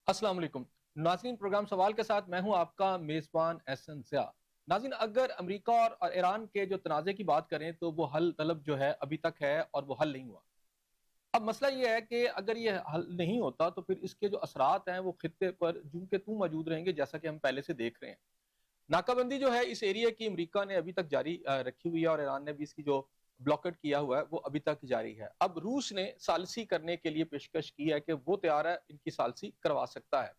السلام علیکم ناظرین، پروگرام سوال کے ساتھ میں ہوں آپ کا میزبان احسن ضیاء۔ ناظرین، اگر امریکہ اور ایران کے جو تنازع کی بات کریں تو وہ حل طلب جو ہے ابھی تک ہے اور وہ حل نہیں ہوا۔ اب مسئلہ یہ ہے کہ اگر یہ حل نہیں ہوتا تو پھر اس کے جو اثرات ہیں وہ خطے پر جوں کے توں موجود رہیں گے، جیسا کہ ہم پہلے سے دیکھ رہے ہیں۔ ناکہ بندی جو ہے اس ایریا کی امریکہ نے ابھی تک جاری رکھی ہوئی ہے، اور ایران نے بھی اس کی جو بلاکٹ کیا ہوا ہے وہ ابھی تک جاری ہے۔ اب روس نے ثالثی کرنے کے لیے پیشکش کی ہے کہ وہ تیار ہے ان کی ثالثی کروا سکتا ہے۔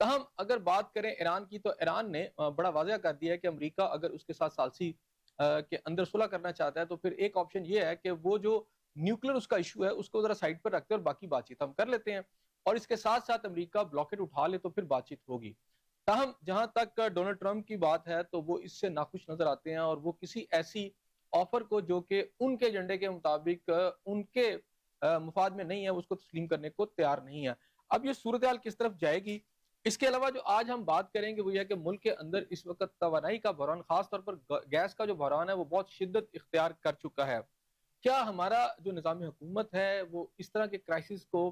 تاہم اگر بات کریں ایران کی تو ایران نے بڑا واضح کر دیا ہے کہ امریکہ اگر اس کے ساتھ ثالثی کے اندر صلح کرنا چاہتا ہے تو پھر ایک آپشن یہ ہے کہ وہ جو نیوکلیر اس کا ایشو ہے اس کو ذرا سائڈ پر رکھتے ہیں اور باقی بات چیت ہم کر لیتے ہیں، اور اس کے ساتھ ساتھ امریکہ بلاکٹ اٹھا لے تو پھر بات چیت ہوگی۔ تاہم جہاں تک ڈونلڈ ٹرمپ کی بات ہے تو وہ اس سے ناخوش نظر آتے ہیں، اور وہ کسی ایسی آفر کو جو کہ ان کے ایجنڈے کے مطابق ان کے مفاد میں نہیں ہے اس کو تسلیم کرنے کو تیار نہیں ہے۔ اب یہ صورتحال کس طرف جائے گی؟ اس کے علاوہ جو آج ہم بات کریں گے وہ یہ ہے کہ ملک کے اندر اس وقت توانائی کا بحران، خاص طور پر گیس کا جو بحران ہے وہ بہت شدت اختیار کر چکا ہے۔ کیا ہمارا جو نظام حکومت ہے وہ اس طرح کے کرائسس کو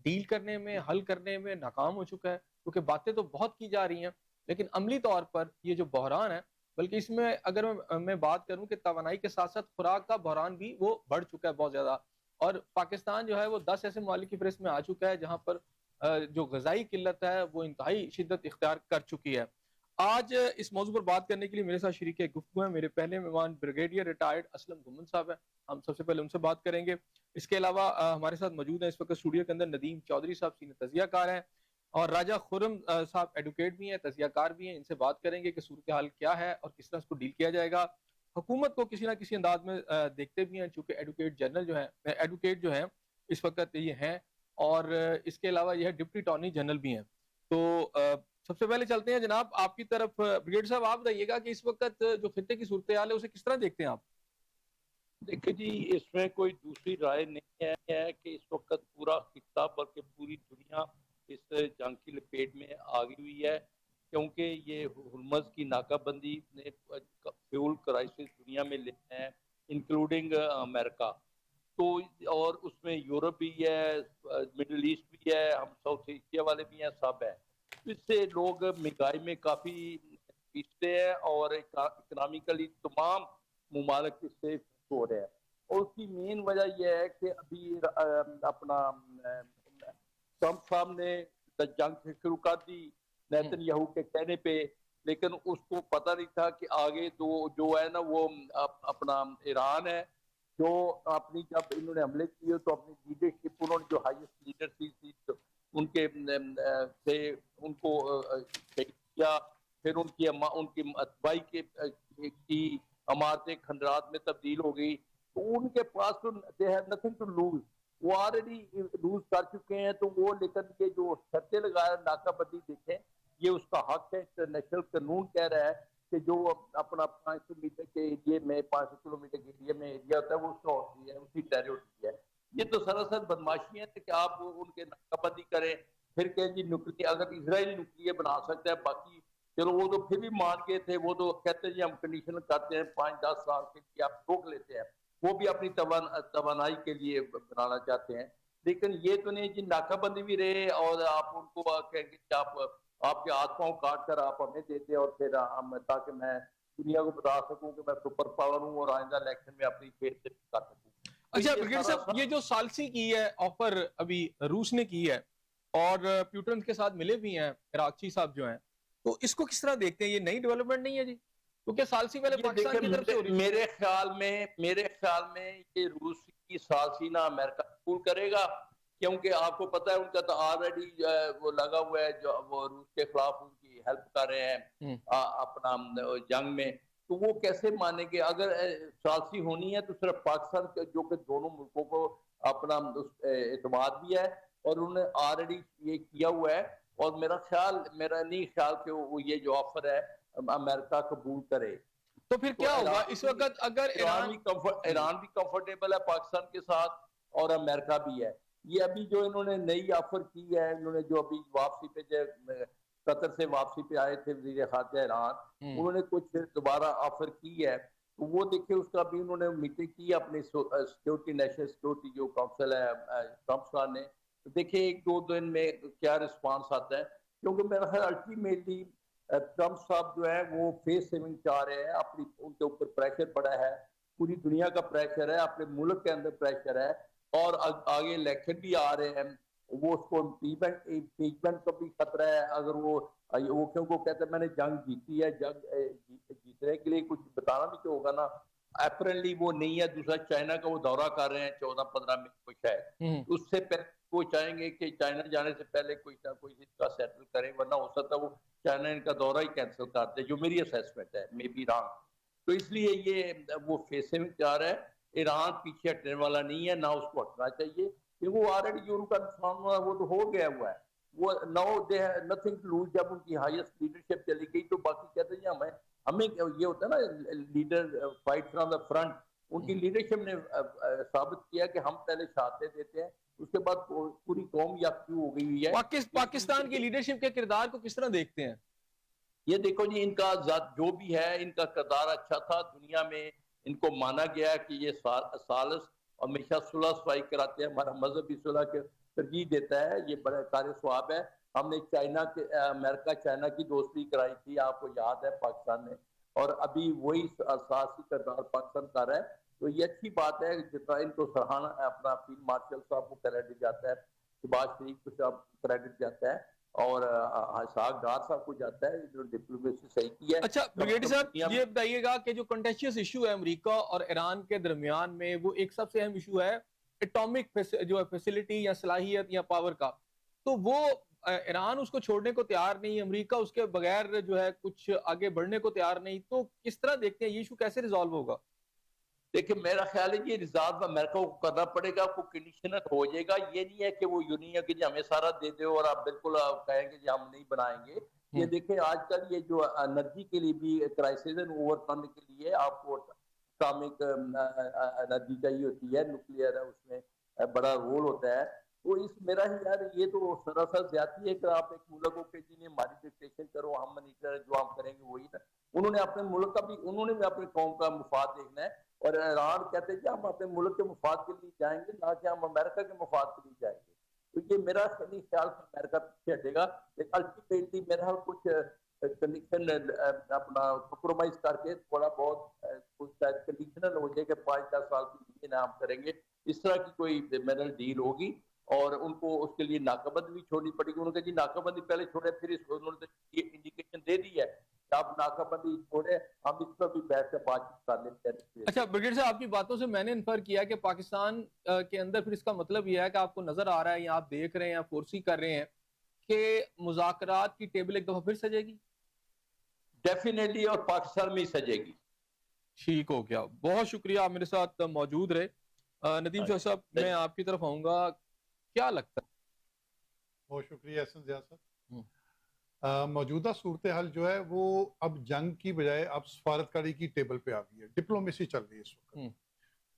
ڈیل کرنے میں، حل کرنے میں ناکام ہو چکا ہے؟ کیونکہ باتیں تو بہت کی جا رہی ہیں لیکن عملی طور پر یہ جو بحران ہے، بلکہ اس میں اگر میں بات کروں کہ توانائی کے ساتھ ساتھ خوراک کا بحران بھی وہ بڑھ چکا ہے بہت زیادہ، اور پاکستان جو ہے وہ 10 ایسے ممالک کی فہرست میں آ چکا ہے جہاں پر جو غذائی قلت ہے وہ انتہائی شدت اختیار کر چکی ہے۔ آج اس موضوع پر بات کرنے کے لیے میرے ساتھ شریک گفتگو ہیں میرے پہلے مہمان بریگیڈیئر ریٹائرڈ اسلم گھمن صاحب ہیں، ہم سب سے پہلے ان سے بات کریں گے۔ اس کے علاوہ ہمارے ساتھ موجود ہیں اس وقت اسٹوڈیو کے اندر ندیم چودھری صاحب، سینئر تجزیہ کار ہیں، اور راجہ خرم صاحب ایڈوکیٹ بھی ہیں، تجزیہ کار بھی ہیں۔ ان سے بات کریں گے کہ صورتحال کیا ہے اور کس طرح اس کو ڈیل کیا جائے گا۔ حکومت کو کسی نہ کسی انداز میں دیکھتے بھی ہیں، چونکہ ایڈوکیٹ جو ہیں اس وقت یہ ہیں، اور اس کے علاوہ یہ ڈپٹی اٹارنی جنرل بھی ہیں۔ تو سب سے پہلے چلتے ہیں جناب آپ کی طرف، بریگیڈیئر صاحب آپ بتائیے گا کہ اس وقت جو خطے کی صورتحال ہے اسے کس طرح دیکھتے ہیں آپ؟ دیکھیں جی، اس میں کوئی دوسری رائے نہیں ہے کہ اس وقت پورا خطہ بلکہ پوری دنیا اس جنگ کی لپیٹ میں آ گئی ہوئی ہے، کیونکہ یہ ہرمز کی ناکہ بندی نے فیول کرائسس دنیا میں لے ہیں، انکلوڈنگ امریکہ، تو اور اس میں یورپ بھی ہے، مڈل ایسٹ بھی ہے، ہم ساؤتھ ایشیا والے بھی ہیں، سب ہیں۔ اس سے لوگ مہنگائی میں کافی پیچھتے ہیں اور اکنامیکلی تمام ممالک اس سے ہو رہے ہیں، اور اس کی مین وجہ یہ ہے کہ ابھی اپنا ٹرمپ صاحب نے جنگ شروع کر دی نیتن یاہو کے کہنے پہ، لیکن اس کو پتہ نہیں تھا کہ آگے جو ہے نا وہ اپنا ایران ہے، جو اپنی جب انہوں نے حملے کیے تو اپنی لیڈرشپ، انہوں نے جو ہائیسٹ لیڈر تھی ان کے سے ان کو شہید کیا، پھر ان کی اتباعی کی عمارتیں کھنڈرات میں تبدیل ہو گئی، تو ان کے پاس تو they have nothing to lose, وہ آلریڈی لوز کر چکے ہیں۔ تو وہ لیکن یہ جو شرطیں لگایا ناکہ بندی دیکھیں، یہ اس کا حق ہے، انٹرنیشنل قانون کہہ رہا ہے کہ جو اپنا 500 میٹر کے ایریے میں 500 کلومیٹر کے ایریے میں ایریا ہوتا ہے وہ اس کا ہوتی ہے، اسی ٹیریٹری ہے۔ یہ تو سراسر بدماشی ہے کہ آپ ان کے ناکہ بندی کریں، پھر کہ جی اگر اسرائیل نیوکلیئر بنا سکتا ہے، باقی چلو وہ تو پھر بھی مان گئے تھے، وہ تو کہتے ہیں جی ہم کنڈیشن کرتے ہیں 5-10 سال کے لیے آپ روک لیتے ہیں، وہ بھی اپنی توانائی کے لیے بنانا چاہتے ہیں۔ لیکن یہ تو نہیں جی ناکہ بندی بھی رہے اور آپ ان کو کہیں گے کہ آپ کے ہاتھ پاؤں کاٹ کر آپ ہمیں دیتے، اور پھر تاکہ میں دنیا کو بتا سکوں کہ میں سپر پاور ہوں اور آئندہ الیکشن میں اپنی فیس سے کر سکوں۔ تو اچھا یہ بریگیڈیئر سارا صاحب، یہ جو ثالثی کی ہے آفر ابھی روس نے کی ہے اور پیوٹن کے ساتھ ملے بھی ہیں عراقچی صاحب جو ہیں، تو اس کو کس طرح دیکھتے ہیں؟ یہ نئی ڈیولپمنٹ نہیں ہے جی؟ کیونکہ ثالثی پہلے یہ پاکستان دیکھیں، کی طرف سے ہو رہی تھی۔ میرے خیال میں یہ روس کی ثالثی نہ امریکہ قبول کرے گا، کیونکہ آپ کو پتہ ہے ان کا تو آلریڈی وہ لگا ہوا ہے، جو وہ روس کے خلاف ان کی ہیلپ کر رہے ہیں اپنا جنگ میں، تو وہ کیسے مانیں گے؟ اگر ثالثی ہونی ہے تو صرف پاکستان کے، جو کہ دونوں ملکوں کو اپنا اعتماد بھی ہے اور انہوں نے آلریڈی یہ کیا ہوا ہے، اور میرا نہیں خیال کہ وہ یہ جو آفر ہے امریکہ قبول کرے۔ تو پھر تو کیا ہوگا اس وقت اگر ایران؟ جی ایران بھی کمفرٹیبل ہے پاکستان کے ساتھ اور امریکہ بھی ہے۔ یہ ابھی جو انہوں نے نئی آفر کی ہے، انہوں نے جو ابھی واپسی پہ قطر سے واپسی پہ آئے تھے وزیر خارجہ ایران، انہوں نے کچھ دوبارہ آفر کی ہے، تو وہ دیکھیں اس کا بھی انہوں نے میٹنگ کی اپنی سیکورٹی، نیشنل سیکورٹی جو کونسل ہے ٹرمپ صاحب نے، دیکھیں 1-2 دن میں کیا رسپانس آتا ہے، کیونکہ میرا خیال الٹیمیٹلی ٹرمپ صاحب جو ہے وہ فیس سیونگ چاہ رہے ہیں، اپنی ان کے اوپر پریشر پڑا ہے، پوری دنیا کا پریشر ہے، اپنے ملک کے اندر پریشر ہے، اور آگے الیکشن بھی آ رہے ہیں، وہ اس کو امپیچمنٹ کا بھی خطرہ ہے، اگر وہ کیونکہ وہ کہتے ہیں میں نے جنگ جیتی ہے، جنگ جیتنے کے لیے کچھ بتانا بھی تو ہوگا نا۔ اپریلی وہ نہیں ہے، دوسرا چائنا کا وہ دورہ کر رہے ہیں 14-15 میں کچھ ہے، اس سے پہلے وہ چاہیں گے کہ چائنا جانے سے پہلے کوئی نہ کوئی اس کا سیٹل کریں، ورنہ ہو سکتا ہے وہ چائنا ان کا دورہ ہی کینسل کر دے، جو میری اسیسمنٹ ہے، مے بی رانگ۔ تو اس لیے یہ وہ فیسنگ چاہ رہا ہے، ایران پیچھے ہٹنے والا نہیں ہے، نہ اس کو ہٹنا چاہیے، کیونکہ وہ آلریڈی جو ان کا نقصان ہوا ہے وہ تو ہو گیا ہوا ہے، وہ نو دے نتھنگ ٹو لوز۔ جب ان کی ہائیسٹ لیڈرشپ چلی گئی تو باقی کہتے ہیں ہمیں یہ ہوتا ہے نا leader fight from the front, ان کی لیڈرشپ نے ثابت کیا کہ ہم پہلے شہادتیں دیتے ہیں، اس کے بعد پوری قوم یکجو ہو گئی ہوئی ہے۔ پاکستان کی لیڈرشپ کے کردار کو کس طرح دیکھتے ہیں؟ یہ دیکھو جی، ان کا ذات جو بھی ہے، ان کا کردار اچھا تھا، دنیا میں ان کو مانا گیا کہ یہ سالس ہمیشہ صلح صفائی کراتے ہیں، ہمارا مذہب بھی صلح کے ترجیح دیتا ہے، یہ بڑا کار ثواب ہے۔ ہم نے امریکہ چائنا کی دوستی کرائی تھی، آپ کو یاد ہے، پاکستان نے، اور ابھی وہی اساسی کردار پاکستان کر رہا ہے، تو یہ اچھی بات ہے۔ جتنا ان کو سراہنا اپنا فیلڈ مارشل صاحب کو کریڈٹ جاتا ہے، شہباز شریف کو صاحب کریڈٹ جاتا ہے، اور اسحاق ڈار صاحب کو جاتا ہے، جو ڈپلومیسی صحیح کی ہے۔ اچھا بریگیڈیئر صاحب، یہ بتائیے گا کہ جو کنٹینشیس ایشو ہے امریکہ اور ایران کے درمیان میں، وہ ایک سب سے اہم ایشو ہے ایٹامک جو ہے فیسلٹی یا صلاحیت یا پاور کا، تو وہ ایران اس کو چھوڑنے کو تیار نہیں، امریکہ اس کے بغیر جو ہے کچھ آگے بڑھنے کو تیار نہیں، تو کس طرح دیکھتے ہیں یہ ایشو کیسے ریزالو ہوگا؟ دیکھیں میرا خیال ہے یہ ریزالو امریکہ کو کرنا پڑے گا، کو کنڈیشنر ہو جائے گا، یہ نہیں ہے کہ وہ یوں نہیں ہے کہ جی ہمیں سارا دے دے اور آپ بالکل کہیں گے جی ہم نہیں بنائیں گے۔ یہ دیکھیں آج کل یہ جو انرجی کے لیے بھی کرائسس اوور کرنے کے لیے آپ کو اٹامک انرجی چاہیے ہوتی ہے، نیوکلیئر ہے، اس میں بڑا رول ہوتا ہے۔ تو اس میرا ہی یار یہ تو سراسر زیادتی ہے کہ آپ ایک ملک کو کہ جی نے ہماری ڈکٹیشن کرو، ہم نہیں کریں، جو ہم کریں گے وہی نا۔ انہوں نے اپنے ملک کا بھی، انہوں نے بھی اپنی قوم کا مفاد دیکھنا ہے، اور ایران کہتے ہیں کہ ہم اپنے ملک کے مفاد کے لیے جائیں گے، نہ کہ ہم امریکہ کے مفاد کے لیے جائیں گے۔ تو یہ میرا نہیں خیال کہ امریکہ پیچھے ہٹے گا، لیکن الٹیمیٹلی میرا کچھ کنڈیشن اپنا کمپرومائز کر کے تھوڑا بہت کچھ شاید کنڈیشنل ہو جائے کہ 5-10 سال کے لیے نام کریں گے، اس طرح کی کوئی منل ڈیل ہوگی، اور ان کو اس کے لیے ناکہ بندی بھی چھوڑنی پڑے گی۔ انہوں نے کہا جی ناکہ بندی پہلے چھوڑے، پھر اس کو انہوں نے یہ انڈیکیشن دے دی ہے کہ آپ ناکہ بندی چھوڑے، ہم اس پر بھی بیٹھ کے بات چیت کر لیتے ہیں۔ اچھا بریگیڈیئر صاحب، آپ کی باتوں سے میں نے انفر کیا کہ پاکستان کے اندر پھر اس کا مطلب یہ ہے کہ آپ کو نظر آ رہا ہے یا آپ دیکھ رہے ہیں یا فورسی کر رہے ہیں کہ مذاکرات کی ٹیبل ایک دفعہ پھر سجے گی؟ ڈیفینیٹلی، اور پاکستان میں ہی سجے گی۔ ٹھیک ہو گیا، بہت شکریہ، آپ میرے ساتھ موجود رہے۔ ندیم شاہ صاحب، میں آپ کی طرف آؤں گا، کیا لگتا ہے؟ بہت شکریہ احسن ضیاء صاحب۔ موجودہ صورتحال جو ہے وہ اب جنگ کی بجائے اب سفارتکاری کی ٹیبل پہ آ گئی ہے، ڈپلومیسی چل رہی ہے اس وقت،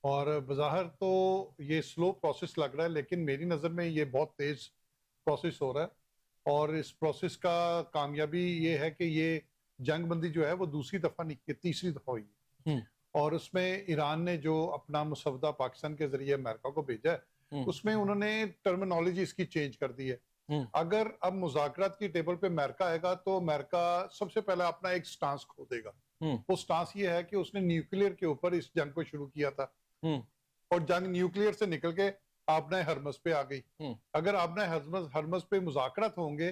اور بظاہر تو یہ سلو پروسیس لگ رہا ہے، لیکن میری نظر میں یہ بہت تیز پروسیس ہو رہا ہے، اور اس پروسیس کا کامیابی یہ ہے کہ یہ جنگ بندی جو ہے وہ دوسری دفعہ نہیں کی، تیسری دفعہ ہوئی ہے، اور اس میں ایران نے جو اپنا مسودہ پاکستان کے ذریعے امریکہ کو بھیجا ہے، اس میں انہوں نے ٹرمینالوجی اس کی چینج کر دی ہے۔ اگر اب مذاکرات کی ٹیبل پہ امریکہ آئے گا تو امریکہ سب سے پہلے اپنا ایک سٹانس کھو دے گا۔ وہ سٹانس یہ ہے کہ اس نے نیوکلیئر کے اوپر اس جنگ کو شروع کیا تھا، اور جنگ نیوکلیئر سے نکل کے آبنہ ہرمز پہ آ گئی۔ اگر آبنہ ہرمز پہ مذاکرات ہوں گے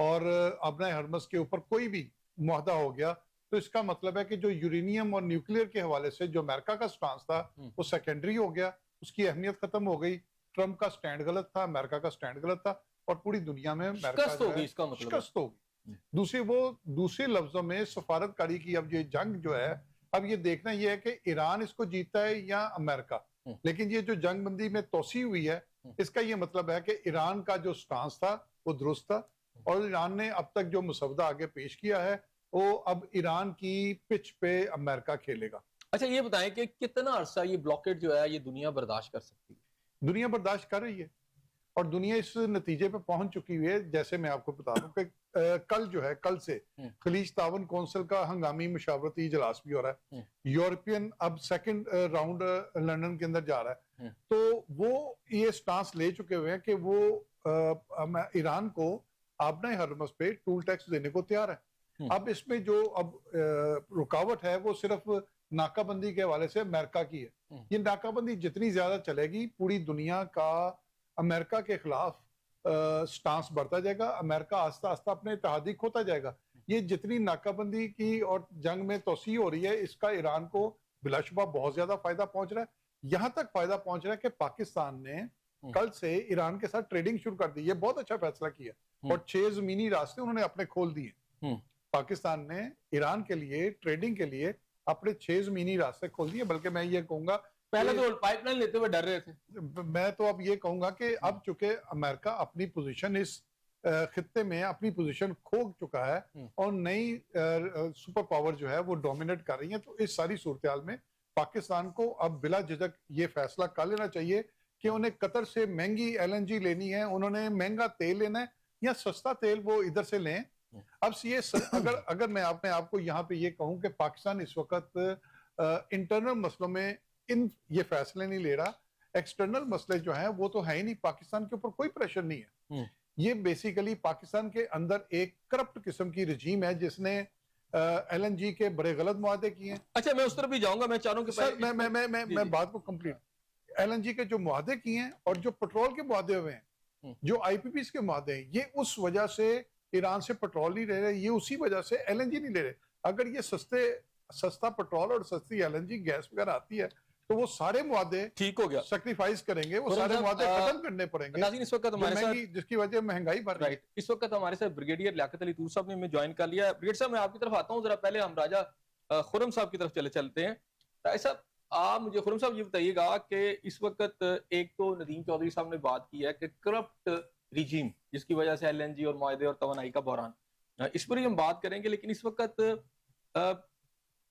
اور آبنہ ہرمز کے اوپر کوئی بھی معاہدہ ہو گیا، تو اس کا مطلب ہے کہ جو یورینیم اور نیوکلیئر کے حوالے سے جو امریکہ کا سٹانس تھا وہ سیکنڈری ہو گیا، اس کی اہمیت ختم ہو گئی۔ ٹرمپ کا سٹینڈ غلط تھا، امریکہ کا سٹینڈ غلط تھا، اور پوری دنیا میں شکست ہوگی، اس کا مطلب شکست ہوگی۔ دوسرے لفظوں میں سفارتکاری کی اب یہ جنگ جو ہے، اب یہ دیکھنا یہ ہے کہ ایران اس کو جیتا ہے یا امریکہ، لیکن یہ جو جنگ بندی میں توسیع ہوئی ہے، اس کا یہ مطلب ہے کہ ایران کا جو سٹانس تھا وہ درست تھا، اور ایران نے اب تک جو مسودہ آگے پیش کیا ہے وہ اب ایران کی پچ پہ امریکہ کھیلے گا۔ اچھا یہ بتائیں کہ کتنا عرصہ یہ بلاکیٹ جو ہے یہ دنیا برداشت کر سکتی ہے؟ دنیا برداشت کر رہی ہے، اور دنیا اس نتیجے پہ پہنچ چکی ہوئی ہے۔ جیسے میں آپ کو بتا دوں کہ کل جو ہے، کل سے خلیج تعاون کونسل کا ہنگامی مشاورتی اجلاس بھی ہو رہا ہے۔ یورپین اب سیکنڈ راؤنڈ لندن کے اندر جا رہا ہے، تو وہ یہ سٹانس لے چکے ہوئے ہیں کہ وہ ایران کو آبنائے ہرمز پہ ٹول ٹیکس دینے کو تیار ہے. اب اس میں جو رکاوٹ ہے وہ صرف ناکہ بندی کے حوالے سے امریکہ کی ہے. یہ ناکہ بندی جتنی زیادہ چلے گی پوری دنیا کا امریکہ کے خلاف سٹانس بڑھتا جائے گا. امریکہ آہستہ آہستہ اپنے اتحادی کھوتا جائے گا. یہ جتنی ناکہ بندی کی اور جنگ میں توسیع ہو رہی ہے اس کا ایران کو بلا شبہ بہت زیادہ فائدہ پہنچ رہا ہے. یہاں تک فائدہ پہنچ رہا ہے کہ پاکستان نے کل سے ایران کے ساتھ ٹریڈنگ شروع کر دی. یہ بہت اچھا فیصلہ کیا اور 6 زمینی راستے انہوں نے اپنے کھول دیے. پاکستان نے ایران کے لیے ٹریڈنگ کے لیے اپنے 6 زمینی راستے کھول دیے. بلکہ میں یہ کہوں گا پہلے تو پائپ لائن لیتے ہوئے ڈر رہے تھے. میں تو اب یہ کہوں گا کہ اب چونکہ امریکہ اپنی پوزیشن اس خطے میں اپنی پوزیشن کھو چکا ہے اور نئی سپر پاور جو ہے وہ ڈومینیٹ کر رہی ہیں, تو اس ساری صورتحال میں پاکستان کو اب بلا جھجک یہ فیصلہ کر لینا چاہیے کہ انہیں قطر سے مہنگی LNG لینی ہے, انہوں نے مہنگا تیل لینا ہے یا سستا تیل وہ ادھر سے لیں. اب اگر میں آپ کو یہاں پہ یہ کہوں کہ پاکستان اس وقت انٹرنل مسئلوں میں یہ فیصلے نہیں لے رہا, ایکسٹرنل مسئلے جو ہیں وہ تو ہے ہی نہیں, پاکستان کے اوپر کوئی پریشر نہیں ہے. یہ بیسیکلی پاکستان کے اندر ایک کرپٹ قسم کی رجیم ہے جس نے LNG کے بڑے غلط معاہدے کیے ہیں. اچھا میں اس طرف بھی جاؤں گا, میں چاہ رہا ہوں کہ سر میں بات کو کمپلیٹ, LNG کے جو معاہدے کیے ہیں اور جو پیٹرول کے معاہدے ہوئے ہیں, جو IPPs کے معاہدے ہیں, یہ اس وجہ سے ایران سے پیٹرول نہیں لے رہے, یہ اسی وجہ سے LNG نہیں لے رہے. اگر یہ سستا پیٹرول اور سستی LNG گیس وغیرہ آتی ہے تو وہ سارے معاہدے ٹھیک ہو گیا, سیکریفائز کریں گے, وہ سارے معاہدے ختم کرنے پڑیں گے. ناظرین اس وقت ہمارے ساتھ جس کی وجہ مہنگائی بڑھ رہی ہے. اس وقت ہمارے ساتھ بریگیڈیئر لیاقت علی طور صاحب نے ہمیں جوائن کر لیا ہے. بریگیڈیئر صاحب میں آپ کی طرف آتا ہوں, ذرا پہلے ہم راجہ خرم صاحب کی طرف چلتے ہیں. صاحب آپ مجھے خرم صاحب یہ بتائیے گا کہ اس وقت ایک تو ندیم چودھری صاحب نے بات کی ہے کہ کرپٹ ریجیم جس کی وجہ سے LNG اور معاہدے اور توانائی کا بحران, اس پر ہی ہم بات کریں گے. لیکن اس وقت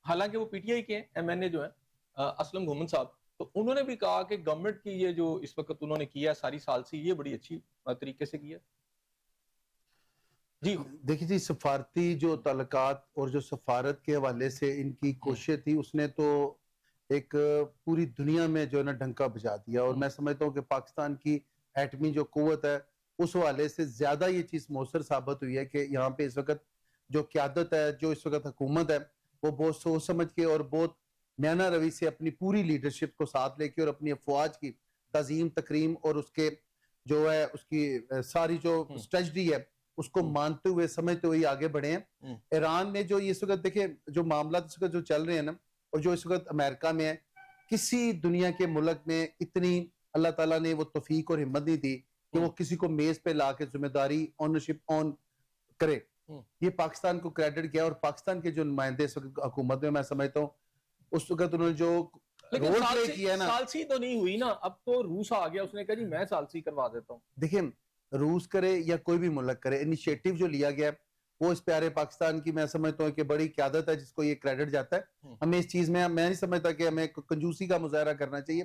حالانکہ وہ PTI کے MNA جو ہیں اسلم گھومن صاحب, تو انہوں نے بھی کہا کہ گورنمنٹ کی یہ جو اس وقت انہوں نے کیا ساری سال سے یہ بڑی اچھی طریقے سے کیا. جی دیکھیے جی, سفارتی جو تعلقات اور جو سفارت کے حوالے سے ان کی کوشش تھی اس نے تو ایک پوری دنیا میں جو ہے نا ڈنکا بجا دیا. اور میں سمجھتا ہوں کہ پاکستان کی ایٹمی جو قوت ہے اس حوالے سے زیادہ یہ چیز مؤثر ثابت ہوئی ہے کہ یہاں پہ اس وقت جو قیادت ہے, جو اس وقت حکومت ہے, وہ بہت سوچ سمجھ کے اور بہت میانہ روی سے اپنی پوری لیڈرشپ کو ساتھ لے کے اور اپنی افواج کی تعظیم تکریم اور اس کے جو ہے اس کی ساری جو اسٹریٹجی ہے اس کو مانتے ہوئے سمجھتے ہوئے آگے بڑھے ہیں. ایران نے جو اس وقت دیکھیں جو معاملات اس وقت جو چل رہے ہیں نا, اور جو اس وقت امریکہ میں ہے, کسی دنیا کے ملک میں اتنی اللہ تعالیٰ نے وہ توفیق اور ہمت نہیں دی کہ وہ کسی کو میز پہ لا کے ذمہ داری اونرشپ آن کرے. یہ پاکستان کو کریڈٹ کیا, اور پاکستان کے جو نمائندے اس وقت حکومت میں سمجھتا ہوں اس وقت انہوں نے جو رول پلے کیا ہے نا, سالسی تو نہیں ہوئی نا, اب تو روس آ گیا, اس نے کہا جی میں سالسی کروا دیتا ہوں. دیکھیں روس کرے یا کوئی بھی ملک کرے, انیشیٹو جو لیا گیا ہے وہ اس پیارے پاکستان کی میں سمجھتا ہوں کہ بڑی قیادت ہے جس کو یہ کریڈٹ جاتا ہے. ہمیں اس چیز میں نہیں سمجھتا کہ ہمیں کنجوسی کا مظاہرہ کرنا چاہیے.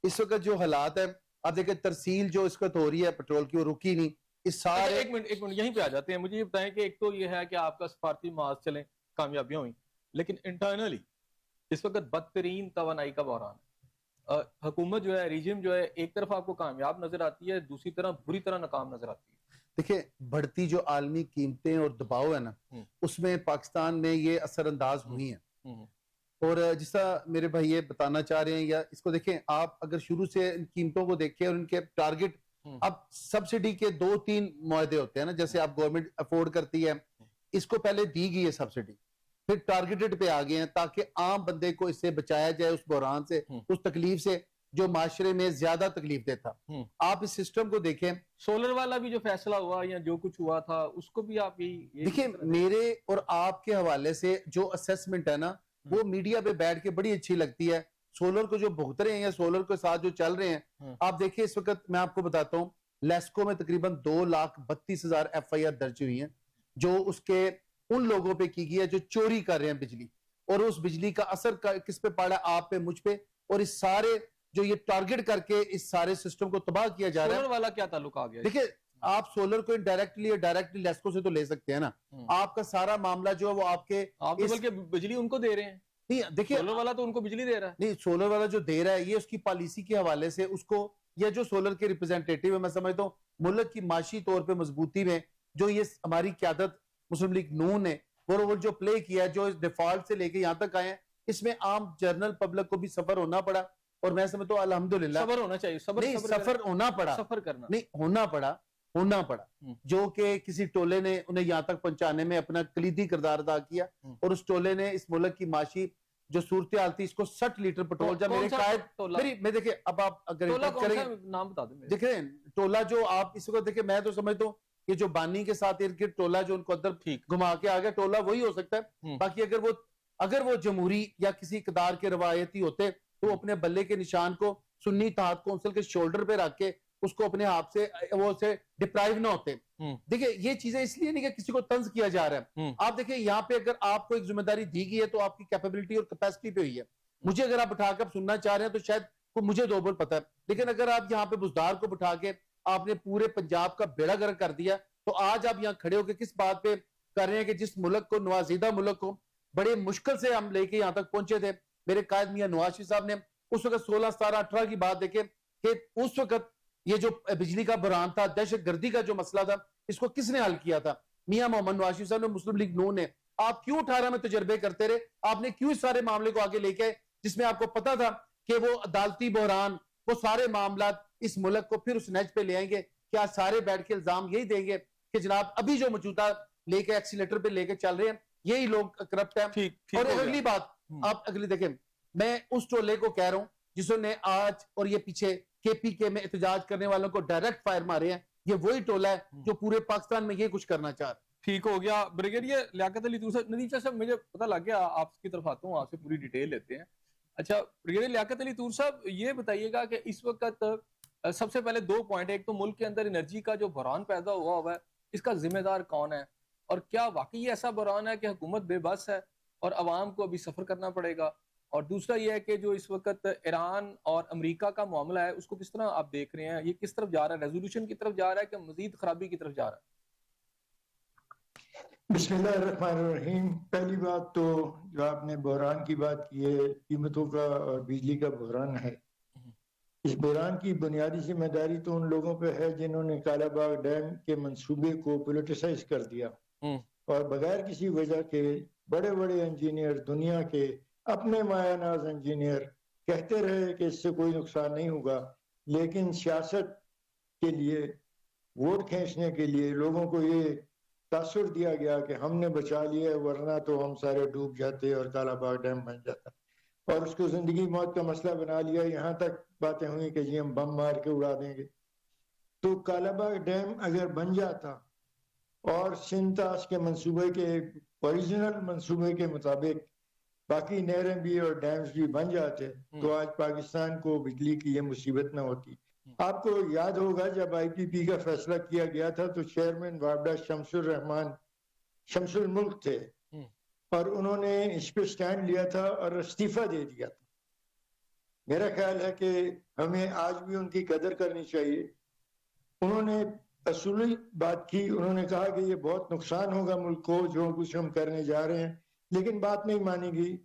اس وقت جو حالات ہیں آپ دیکھیں, ترسیل جو اس وقت ہو رہی ہے پیٹرول کی وہ رکی نہیں. اس سارے ایک منٹ یہیں پہ آ جاتے ہیں. مجھے یہ بتائیں کہ ایک تو یہ ہے کہ آپ کا سفارتی محاذ چلیں, کامیابیاں ہوئیں, لیکن انٹرنلی اس وقت بدترین توانائی کا بحران ہے. حکومت جو ہے, ریجم جو ہے, ایک طرف آپ کو کامیاب نظر آتی ہے, دوسری طرف بری طرح ناکام نظر آتی ہے. دیکھیں بڑھتی جو عالمی قیمتیں اور دباؤ ہے نا, اس میں پاکستان میں یہ اثر انداز ہوئی ہیں. اور جس طرح میرے بھائی یہ بتانا چاہ رہے ہیں, یا اس کو دیکھیں آپ اگر شروع سے ان قیمتوں کو دیکھیں اور ان کے ٹارگٹ, اب سبسڈی کے 2-3 معاہدے ہوتے ہیں نا, جیسے آپ گورنمنٹ افورڈ کرتی ہے, اس کو پہلے دی گئی ہے سبسڈی, پھر ٹارگیٹڈ پہ آگئے ہیں تاکہ عام بندے کو اس سے بچایا جائے, اس بحران سے, اس تکلیف سے جو معاشرے میں زیادہ تکلیف دیتا. آپ اس سسٹم کو دیکھیں, سولر والا بھی جو فیصلہ ہوا یا جو کچھ ہوا تھا اس کو بھی آپ دیکھیں, میرے اور آپ کے حوالے سے جو اسیسمنٹ ہے نا وہ میڈیا پہ بیٹھ کے بڑی اچھی لگتی ہے. سولر کو جو بھگت رہے ہیں یا سولر کے ساتھ جو چل رہے ہیں, آپ دیکھیں اس وقت میں آپ کو بتاتا ہوں, لیسکو میں تقریباً 2,32,000 FIR درج ہوئی ہیں جو اس کے ان لوگوں پہ کی گئی ہے جو چوری کر رہے ہیں بجلی, اور اس بجلی کا اثر کس پہ پڑا, آپ پہ, مجھ پہ, اور اس سارے جو یہ ٹارگٹ کر کے اس سارے سسٹم کو تباہ کیا جا رہا ہے. سولر والا کیا تعلق آ گیا؟ دیکھیں آپ سولر کو ڈائریکٹلی یا ڈائریکٹلی لیسکو سے تو لے سکتے ہیں نا, آپ کا سارا معاملہ جو ہے وہ آپ کے بلکہ بجلی ان کو دے رہے ہیں. نہیں دیکھیے سولر والا تو ان کو بجلی دے رہا ہے. نہیں سولر والا جو دے رہا ہے یہ اس کی پالیسی کے حوالے سے اس کو یا جو سولر کے ریپرزینٹیٹیو ہے میں سمجھتا ہوں ملک کی معاشی طور پہ مضبوطی میں جو یہ ہماری قیادت مسلم لیگ نون نے وہ جو پلے کیا جو اس ڈیفالٹ سے لے کے یہاں تک آئے ہیں اس میں عام جرنل پبلک کو بھی سفر ہونا پڑا اور میں سمجھتا ہوں الحمدللہ صبر ہونا چاہیے. نہیں سفر ہونا پڑا سفر کرنا نہیں ہونا پڑا جو کہ کسی ٹولے نے انہیں یہاں تک پہنچانے میں اپنا کلیدی کردار ادا کیا اور اس ٹولے نے اس ملک کی معاشی جو صورتحال تھی اس کو 60 لیٹر پٹرول جب میرے قائد میں دیکھیں اب آپ اگر نام بتا دیں دیکھیں ٹولہ جو آپ اس وقت دیکھیں میں تو سمجھتا ہوں کہ جو بانی کے ساتھ ارد گرد ٹولہ جو ان کو اندر گھما کے آ گیا ٹولہ وہی ہو سکتا ہے. باقی اگر وہ جمہوری یا کسی اقتدار کے روایتی ہوتے تو اپنے بلے کے نشان کو سنی اتحاد کونسل کے شولڈر پہ رکھ کے اس کو اپنے آپ سے وہ سے ڈپرائیو نہ ہوتے. دیکھیں یہ چیزیں اس لیے نہیں کہ کسی کو طنز کیا جا رہا ہے. آپ دیکھیں یہاں پہ اگر آپ کو ایک ذمہ داری دی گئی ہے تو آپ کی کیپیبلٹی اور کیپیسٹی پہ ہوئی ہے. مجھے اگر آپ بٹھا کے سننا چاہ رہے ہیں تو شاید مجھے دو بول پتہ ہے لیکن اگر آپ یہاں پہ بزدار کو بٹھا کے آپ نے پورے پنجاب کا بیڑا گرک کر دیا تو آج آپ یہاں کھڑے ہو کے کس بات پہ کر رہے ہیں کہ جس ملک کو نوازیدہ ملک کو بڑے مشکل سے ہم لے کے یہاں تک پہنچے تھے. میرے قائد میاں نواز شریف صاحب نے اس وقت 16 17 18 کی بات دیکھے کہ اس وقت یہ جو بجلی کا بحران تھا دہشت گردی کا جو مسئلہ تھا اس کو کس نے حل کیا تھا؟ میاں محمد نواز شریف صاحب نے مسلم لیگ نون نے. آپ کیوں 18 میں تجربے کرتے رہے؟ آپ نے کیوں اس سارے معاملے کو آگے لے کے جس میں آپ کو پتا تھا کہ وہ عدالتی بحران وہ سارے معاملات اس ملک کو پھر اس نہج پہ لے آئیں گے؟ کیا سارے بیٹھ کے الزام یہی دیں گے کہ جناب ابھی جو موجودہ لے کے ایکسیلیٹر پہ لے کے چل رہے ہیں یہی لوگ کرپٹ ہیں؟ اور اگلی بات آپ اگلی دیکھیں میں اس ٹولے کو کہہ رہا ہوں جسوں نے آج اور یہ پیچھے کے پی کے میں احتجاج کرنے والوں کو ڈائریکٹ فائر مارے ہیں یہ وہی ٹولہ ہے جو پورے پاکستان میں یہ کچھ کرنا چاہ رہا ہے. ٹھیک ہو گیا. بریگیڈیئر لیاقت علی طور صاحب ندیچہ صاحب مجھے پتہ لگ گیا آپ کی طرف آتا ہوں آپ سے پوری ڈیٹیل لیتے ہیں. اچھا بریگیڈیئر لیاقت علی طور صاحب یہ بتائیے گا کہ اس وقت سب سے پہلے 2 پوائنٹ ایک تو ملک کے اندر انرجی کا جو بحران پیدا ہوا ہے اس کا ذمہ دار کون ہے اور کیا واقعی ایسا بحران ہے کہ حکومت بے بس ہے اور عوام کو ابھی سفر کرنا پڑے گا؟ اور دوسرا یہ ہے کہ جو اس وقت ایران اور امریکہ کا معاملہ ہے اس کو کس طرح آپ دیکھ رہے ہیں؟ یہ کس طرف جا رہا ہے؟ ریزولوشن کی طرف جا رہا ہے کہ مزید خرابی کی طرف جا رہا ہے؟ بسم اللہ الرحمن الرحیم. پہلی بات تو جو آپ نے بحران کی بات کی ہے قیمتوں کا اور بجلی کا بحران ہے. اس بحران کی بنیادی ذمہ داری تو ان لوگوں پہ ہے جنہوں نے کالا باغ ڈیم کے منصوبے کو پولیٹیسائز کر دیا اور بغیر کسی وجہ کے بڑے بڑے انجینئر دنیا کے اپنے مایہ ناز انجینئر کہتے رہے کہ اس سے کوئی نقصان نہیں ہوگا لیکن سیاست کے لیے ووٹ کھینچنے کے لیے لوگوں کو یہ تاثر دیا گیا کہ ہم نے بچا لیا ورنہ تو ہم سارے ڈوب جاتے اور کالا باغ ڈیم بن جاتا اور اس کو زندگی موت کا مسئلہ بنا لیا. یہاں تک باتیں ہوئی کہ جی ہم بم مار کے اڑا دیں گے. تو کالا باغ ڈیم اگر بن جاتا اور سنتاس کے منصوبے کے اوریجنل منصوبے کے مطابق باقی نہریں بھی اور ڈیمز بھی بن جاتے تو آج پاکستان کو بجلی کی یہ مصیبت نہ ہوتی. آپ کو یاد ہوگا جب آئی پی پی کا فیصلہ کیا گیا تھا تو چیئرمین وابڈا شمس الرحمان شمس الملک تھے اور انہوں نے اس پہ سٹینڈ لیا تھا اور استعفیٰ دے دیا تھا. میرا خیال ہے کہ ہمیں آج بھی ان کی قدر کرنی چاہیے. انہوں نے اصولی بات کی, انہوں نے کہا کہ یہ بہت نقصان ہوگا ملک کو جو کچھ ہم کرنے جا رہے ہیں, لیکن بات نہیں مانی گئی.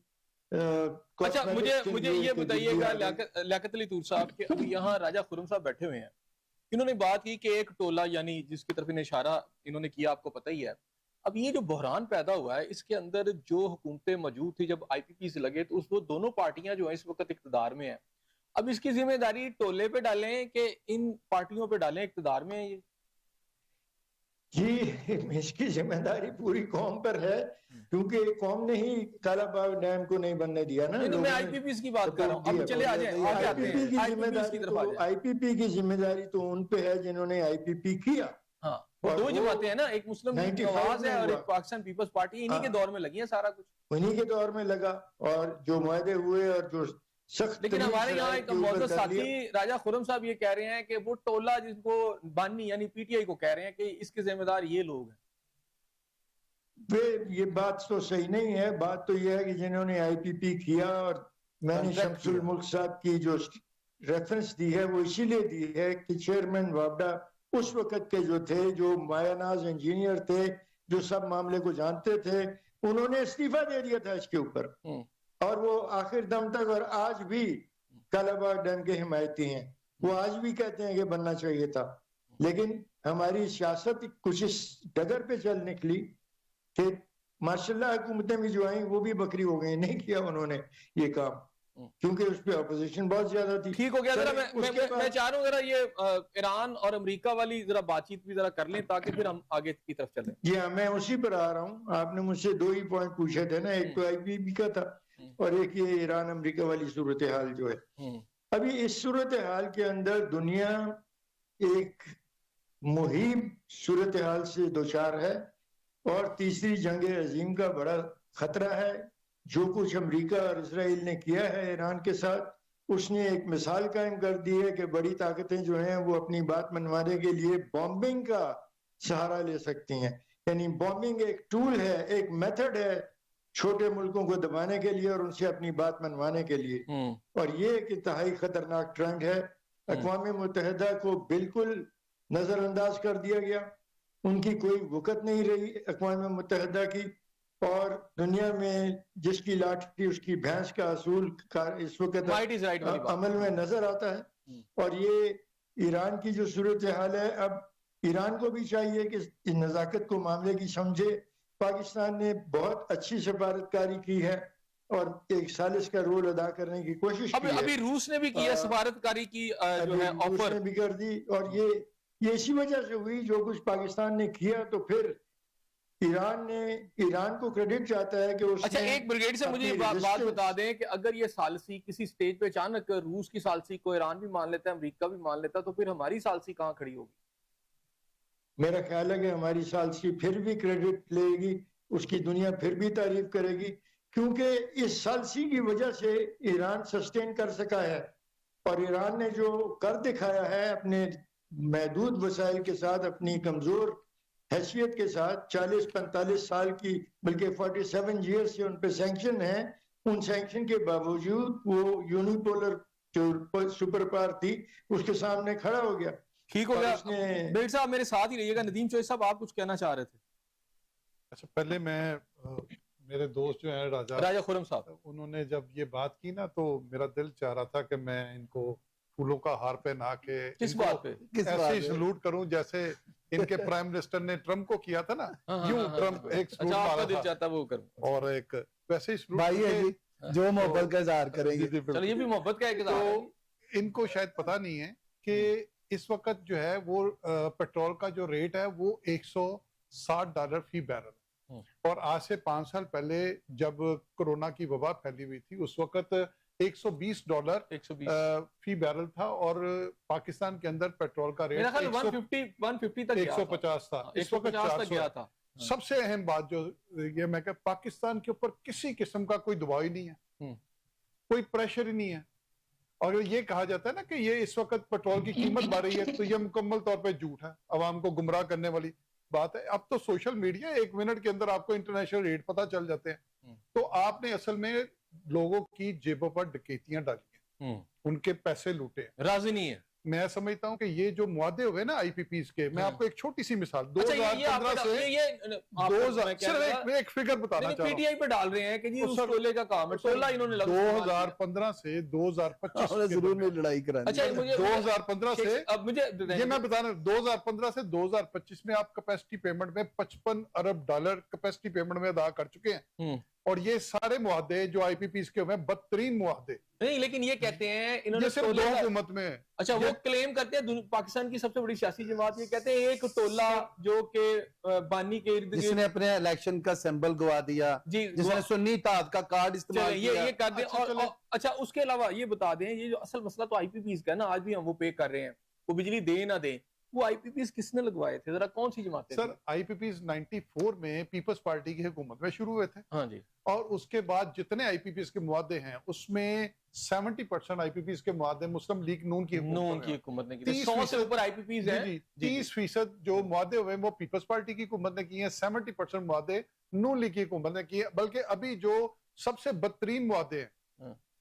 اچھا مجھے یہ بتائیے گا لیاقت علی طور صاحب کہ ابھی یہاں راجہ خرم صاحب بیٹھے ہوئے ہیں, انہوں نے بات کی کہ ایک ٹولہ یعنی جس کی طرف انہیں اشارہ انہوں نے کیا آپ کو پتہ ہی ہے. اب یہ جو بحران پیدا ہوا ہے اس کے اندر جو حکومتیں موجود تھی جب آئی پی پی سے لگے تو اس وہ دونوں پارٹیاں جو ہیں اس وقت اقتدار میں ہیں. اب اس کی ذمہ داری ٹولے پہ ڈالیں کہ ان پارٹیوں پہ ڈالیں اقتدار میں ہیں؟ جی اس کی ذمہ داری پوری قوم پر ہے کیونکہ قوم نے ہی کالا باغ ڈیم کو نہیں بننے دیا نا. میں آئی پی پی کی بات کر رہا ہوں. اب چلے آ جائیں آئی پی پی کی ذمہ داری تو ان پہ ہے جنہوں نے آئی پی پی کیا. ہاں وہ دو جماعتیں ہیں نا, ایک مسلم لیگ نواز ہے اور ایک پاکستان پیپلز پارٹی, انہی کے دور میں لگی ہے سارا کچھ, انہی کے دور میں لگا اور جو معاہدے ہوئے اور جو سخت. لیکن ہمارے یہاں ایک معزز ساتھی راجہ خرم صاحب یہ کہہ رہے ہیں کہ وہ ٹولہ جس کو بانی یعنی پی ٹی آئی کو کہہ رہے ہیں کہ اس کے ذمہ دار یہ لوگ ہیں. یہ بات تو صحیح نہیں ہے. بات تو یہ ہے کہ جنہوں نے آئی پی پی کیا, اور میں نے شمس الملک صاحب کی جو ریفرنس دی ہے وہ اسی لیے دی ہے کہ چیئرمین وابڈا اس وقت کے جو تھے, جو مایہ ناز انجینئر تھے, جو سب معاملے کو جانتے تھے, انہوں نے استعفیٰ دے دیا تھا اس کے اوپر. اور وہ آخر دم تک اور آج بھی کالا باغ ڈیم کے حمایتی ہیں. وہ آج بھی کہتے ہیں کہ بننا چاہیے تھا. لیکن ہماری سیاست کچھ اس ڈگر پہ چل نکلی کہ ماشاءاللہ حکومتیں بھی جو آئیں وہ بھی بکری ہو گئی. نہیں کیا انہوں نے یہ کام, کیونکہ اس پہ اپوزیشن بہت زیادہ تھی. ٹھیک ہو گیا. ذرا میں چاہ رہا ہوں ذرا یہ ایران اور امریکہ والی ذرا بات چیت بھی ذرا کر لیں تاکہ پھر ہم آگے کی طرف چلیں. جی ہاں, میں اسی پر آ رہا ہوں. آپ نے مجھ سے 2 ہی پوائنٹ پوچھے تھے نا, ایک تو آئی پی بی کا تھا اور ایک یہ ایران امریکہ والی صورتحال جو ہے. ابھی اس صورتحال کے اندر دنیا ایک مہیم صورتحال سے دوچار ہے اور تیسری جنگ عظیم کا بڑا خطرہ ہے. جو کچھ امریکہ اور اسرائیل نے کیا ہے ایران کے ساتھ, اس نے ایک مثال قائم کر دی ہے کہ بڑی طاقتیں جو ہیں وہ اپنی بات منوانے کے لیے بامبنگ کا سہارا لے سکتی ہیں. یعنی بامبنگ ایک ٹول ہے, ایک میتھڈ ہے چھوٹے ملکوں کو دبانے کے لیے اور ان سے اپنی بات منوانے کے لیے. اور یہ ایک انتہائی خطرناک ٹرینڈ ہے. اقوام متحدہ کو بالکل نظر انداز کر دیا گیا, ان کی کوئی وقت نہیں رہی اقوام متحدہ کی, اور دنیا میں جس کی لاٹھی اس کی بھینس کا اصول اس وقت عمل میں نظر آتا ہے. اور یہ ایران کی جو صورتحال ہے, اب ایران کو بھی چاہیے کہ نزاکت کو معاملے کی سمجھے. پاکستان نے بہت اچھی سفارتکاری کی ہے اور ایک ثالث کا رول ادا کرنے کی کوشش کی ہے. ابھی روس نے بھی کیا سفارتکاری کی جو ہے آفر, روس نے بھی کر دی, اور یہ اسی وجہ سے ہوئی جو کچھ پاکستان نے کیا. تو پھر ایران کو کریڈٹ چاہتا ہے کہ اس اچھا ایک بریگیڈ سے مجھے بات بتا دیں کہ اگر یہ ثالثی کسی سٹیج پہ اچانک روس کی ثالثی کو ایران بھی مان لیتا ہے, امریکہ بھی مان لیتا ہے, تو پھر ہماری ثالثی کہاں کھڑی ہوگی؟ میرا خیال ہے کہ ہماری ثالثی پھر بھی کریڈٹ لے گی, اس کی دنیا پھر بھی تعریف کرے گی, کیونکہ اس ثالثی کی وجہ سے ایران سسٹین کر سکا ہے. اور ایران نے جو کر دکھایا ہے اپنے محدود وسائل کے ساتھ, اپنی کمزور حیثیت کے ساتھ, 40-45 سال کی بلکہ 47 ایئر سے ان پہ سینکشن ہیں. ان سینکشن کے باوجود وہ یونیپولر جو سپر پاور تھی اس کے سامنے کھڑا ہو گیا. ٹھیک ہو گیا. بیٹ صاحب میرے ساتھ ہی رہیے گا. ندیم چوہے صاحب آپ کچھ کہنا چاہ رہے تھے. اچھا پہلے میں میرے دوست جو ہیں راجہ خرم صاحب, انہوں نے جب یہ بات کی نا تو میرا دل چاہ رہا تھا کہ میں ان کو پھولوں کا ہار پہنا کے کس بات پہ ایسے ہی سلوٹ کروں جیسے ان کے پرائم منسٹر نے ٹرمپ کو کیا تھا نا, یوں ٹرمپ ایک سلوٹ مارا تھا وہ کروں, اور ایک ویسے ہی سلوٹ بھائی ہے جی جو محبت کا اظہار کریں گے. چلو یہ بھی محبت کا ایک اظہار ہے. ان کو شاید پتہ نہیں ہے کہ اس وقت جو ہے وہ پیٹرول کا جو ریٹ ہے وہ $160 فی بیرل, اور آج سے 5 سال پہلے جب کورونا کی وبا پھیلی ہوئی تھی اس وقت $120 فی بیرل تھا, اور پاکستان کے اندر پیٹرول کا ریٹ 150 تک 150 تھا, اس وقت 400 تھا. سب سے اہم بات جو یہ میں کہ پاکستان کے اوپر کسی قسم کا کوئی دباؤ ہی نہیں ہے, کوئی پریشر ہی نہیں ہے. اور یہ کہا جاتا ہے نا کہ یہ اس وقت پیٹرول کی قیمت بڑھ رہی ہے, تو یہ مکمل طور پہ جھوٹ ہے, عوام کو گمراہ کرنے والی بات ہے. اب تو سوشل میڈیا 1 منٹ کے اندر آپ کو انٹرنیشنل ریٹ پتہ چل جاتے ہیں. تو آپ نے اصل میں لوگوں کی جیبوں پر ڈکیتیاں ڈالی ہیں, ان کے پیسے لوٹے ہیں, راضی نہیں ہے. میں سمجھتا ہوں کہ یہ جو معاہدے ہوئے نا آئی پی پیز کے, میں آپ کو ایک چھوٹی سی مثال 2015 سے ایک فگر بتانا چاہ رہا ہوں. پہ ڈال رہے ہیں کہ جی اس ٹولے کا کام ہے, ٹولہ انہوں نے 2015 سے 2025 ضرور میں لڑائی کرانی. 2015 سے یہ میں بتا رہا ہوں 2015 سے 2025 میں آپ کیپیسٹی پیمنٹ میں $55 ارب کیپیسٹی پیمنٹ میں ادا کر چکے ہیں, اور یہ سارے معاہدے جو آئی پی پیز کے ہوئے ہیں بدترین معاہدے نہیں. لیکن یہ کہتے ہیں انہوں نے صرف 2 حکومت میں. اچھا وہ کلیم کرتے ہیں پاکستان کی سب سے بڑی سیاسی جماعت, یہ کہتے ہیں ایک ٹولہ جو کہ بانی کے ارد جس نے اپنے الیکشن کا سمبل گوا دیا, جس نے سنی اتحاد کا کارڈ استعمال کیا, یہ کر دیں. اور اچھا اس کے علاوہ یہ بتا دیں, یہ جو اصل مسئلہ تو آئی پی پیز کا ہے نا, آج بھی ہم وہ پے کر رہے ہیں, وہ بجلی دے نہ دیں, وہ آئی پی پیز کس نے لگوائے تھے, ذرا کون سی جماعتیں؟ سر آئی پی پیز 94 میں پیپلز پارٹی کی حکومت میں شروع ہوئے تھے. ہاں جی. اور اس کے بعد جتنے آئی پی پیز کے معاہدے ہیں اس میں 70% آئی پی پیز کے معاہدے مسلم لیگ نون کی حکومت نے کی. 100 سے اوپر آئی پی پیز ہیں. 30% جو معاہدے ہوئے وہ پیپلز پارٹی کی حکومت نے کیے ہیں, 70% معاہدے نون لیگ کی حکومت نے کیے ہیں. بلکہ ابھی جو سب سے بدترین معاہدے ہیں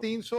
300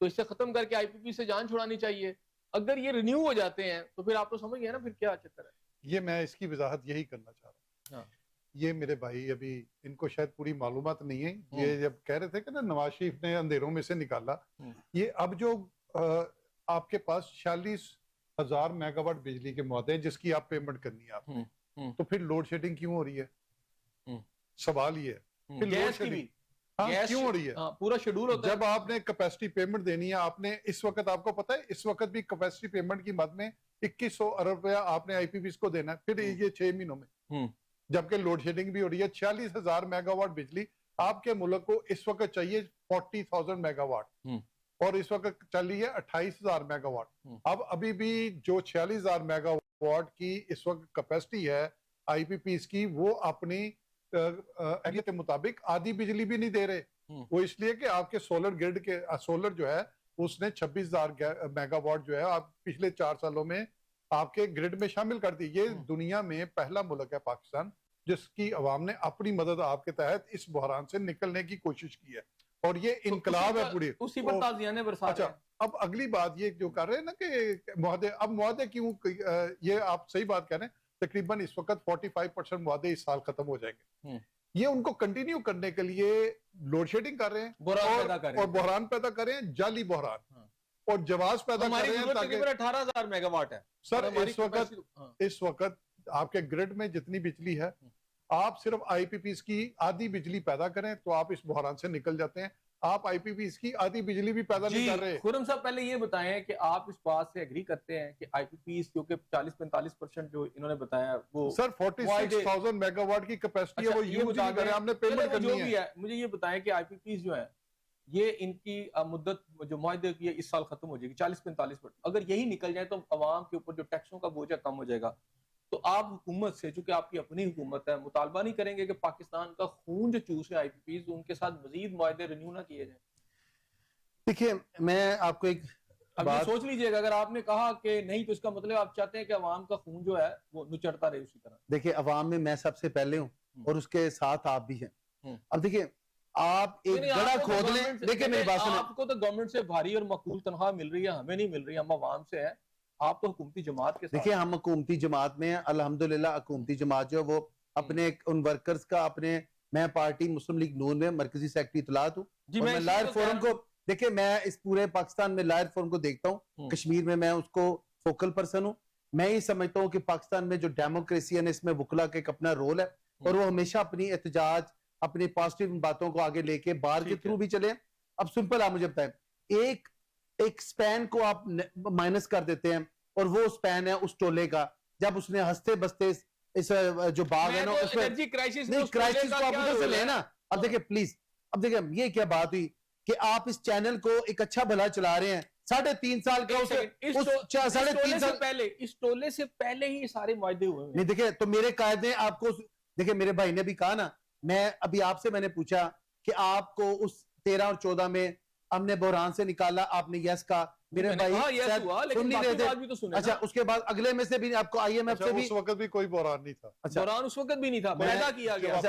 تو اسے ختم کر کے IPP سے جان چھڑانی چاہیے. اگر یہ رینیو ہو جاتے ہیں تو پھر آپ تو سمجھ گئے نا پھر کیا چکر ہے. یہ میں اس کی وضاحت یہی کرنا چاہ رہا ہوں. یہ میرے بھائی ابھی ان کو شاید پوری معلومات نہیں ہے. یہ جب کہہ رہے تھے کہ نا نواز شریف نے اندھیروں میں سے نکالا, یہ اب جو آپ کے پاس 46,000 میگا واٹ بجلی کے معاہدے ہیں جس کی آپ پیمنٹ کرنی ہے آپ نے, تو پھر لوڈ شیڈنگ کیوں ہو رہی ہے؟ سوال یہ ہے. پھر لوڈ شیڈنگ کیوں ہو رہی ہے؟ پورا شیڈول ہوتا ہے. جب آپ نے کیپیسٹی پیمنٹ دینی ہے, آپ نے اس وقت, آپ کو پتا ہے اس وقت بھی کیپیسٹی پیمنٹ کی مد میں 2100 ارب روپیہ آپ نے IPPs کو دینا ہے, پھر یہ 6 مہینوں میں, جبکہ لوڈ شیڈنگ بھی ہو رہی ہے. 46,000 میگا واٹ بجلی آپ کے ملک کو اس وقت چاہیے 40,000 میگا واٹ, اور اس وقت چل رہی ہے 28,000 میگا واٹ. اب ابھی بھی جو 46,000 میگا واٹ کی اس وقت کیپیسٹی ہے IPPs کی, وہ اپنی اہلیت کے مطابق آدھی بجلی بھی نہیں دے رہے. وہ اس لیے کہ آپ کے سولر گرڈ کے, سولر جو ہے اس نے 26,000 میگا واٹ جو ہے آپ پچھلے 4 سالوں میں آپ کے گرڈ میں شامل کر دی. یہ دنیا میں پہلا ملک ہے پاکستان جس کی عوام نے اپنی مدد آپ کے تحت اس بحران سے نکلنے کی کوشش کی ہے, اور یہ انقلاب ہے پوری. اسی پر تازیانے برسا رہے ہیں. اب اگلی بات یہ جو کر رہے ہیں نا کہ معاہدے, اب معاہدے کیوں, یہ آپ صحیح بات کہہ رہے ہیں, تقریباً اس وقت 45% معاہدے اس سال ختم ہو جائیں گے. یہ ان کو کنٹینیو کرنے کے لیے لوڈ شیڈنگ کر رہے ہیں اور بحران پیدا کر رہے ہیں, جعلی بحران, اور جواز پیدا کر رہے ہیں تاکہ 18,000 میگا واٹ ہے سر. اس وقت آپ کے گرڈ میں جتنی بجلی ہے, آپ صرف IPPs کی آدھی بجلی پیدا کریں تو آپ اس بحران سے نکل جاتے ہیں. آپ IPPs کی آدھی بجلی بھی پیدا نہیں کر رہے. خرم صاحب پہلے یہ بتائیں کہ آپ اس بات سے ایگری کرتے ہیں کہ IPPs کیونکہ 40-45% جو انہوں نے بتایا وہ سر 46,000 میگا واٹ کی کیپیسٹی ہے, وہ یوز نہیں کریں, ہم نے پیمنٹ کرنی ہے. مجھے یہ بتائیں کہ IPPs جو ہیں یہ ان کی مدت جو معاہدے کی ہے اس سال ختم ہو جائے گی 40-45%. اگر یہی نکل جائے تو عوام کے اوپر جو ٹیکسوں کا بوجھ کم ہو جائے گا. تو آپ حکومت سے, چونکہ آپ کی اپنی حکومت ہے, مطالبہ نہیں کریں گے کہ پاکستان کا خون جو چوس ہے IPPs, ان کے ساتھ مزید معاہدے رینیو نہ کیے جائیں؟ دیکھیں میں آپ کو ایک بات سوچ لیجئے گا, اگر آپ نے کہا کہ نہیں تو اس کا مطلب آپ چاہتے ہیں کہ عوام کا خون جو ہے وہ نچڑتا رہے اسی طرح. دیکھیں عوام میں سب سے پہلے ہوں اور اس کے ساتھ آپ بھی ہیں. اب دیکھیں آپ ایک گڑھا کھود لیں. دیکھیں میری بات سنیں, آپ کو تو گورنمنٹ سے بھاری اور معقول تنخواہ مل رہی ہے, ہمیں نہیں مل رہی, ہم عوام سے ہیں. آپ تو حکومتی جماعت کے ساتھ. دیکھیں ہم حکومتی جماعت میں ہیں الحمدللہ. حکومتی جماعت جو وہ اپنے ان ورکرز کا, اپنے, میں پارٹی مسلم لیگ نون میں مرکزی سیکرٹری اطلاعات ہوں. میں لائر فورم کو, دیکھیں میں اس پورے پاکستان میں لائر فورم کو دیکھتا ہوں, کشمیر میں میں اس کو فوکل پرسن ہوں. میں یہ سمجھتا ہوں کہ پاکستان میں جو ڈیموکریسی ہے اس میں وکلا کا ایک اپنا رول ہے, اور وہ ہمیشہ اپنی احتجاج, اپنی پازیٹیو باتوں کو آگے لے کے بار کے تھرو بھی چلے. اب سمپل آپ مجھے بتائیں, ایک سپین کو آپ مائنس کر دیتے ہیں, اور وہ سپین ہے اس ٹولے کا, جب اس نے ہستے بستے اس جو باغ ہے نا اس میں کرائسس کو آپ ادھر سے لینا. اب دیکھیں پلیز, اب دیکھیں یہ کیا بات ہوئی کہ آپ اس چینل کو ایک اچھا بھلا چلا رہے ہیں, 3.5 سال کا, اس ٹولے سے پہلے ہی سارے معاہدے ہوئے ہیں. نہیں دیکھیں تو میرے قائد نے آپ کو, دیکھیں میرے بھائی نے بھی کہا نا, میں ابھی آپ سے میں نے پوچھا کہ آپ کو اس 13 اور 14 میں ہم نے بحران سے نکالا, آپ نے یس کہا. میرے بھائی سن نہیں رہے تھے. اچھا اس کے بعد اگلے میں سے بھی آپ کو IMF سے بھی, اس وقت بھی کوئی بحران نہیں تھا. بحران اس وقت بھی نہیں تھا, پیدا کیا گیا.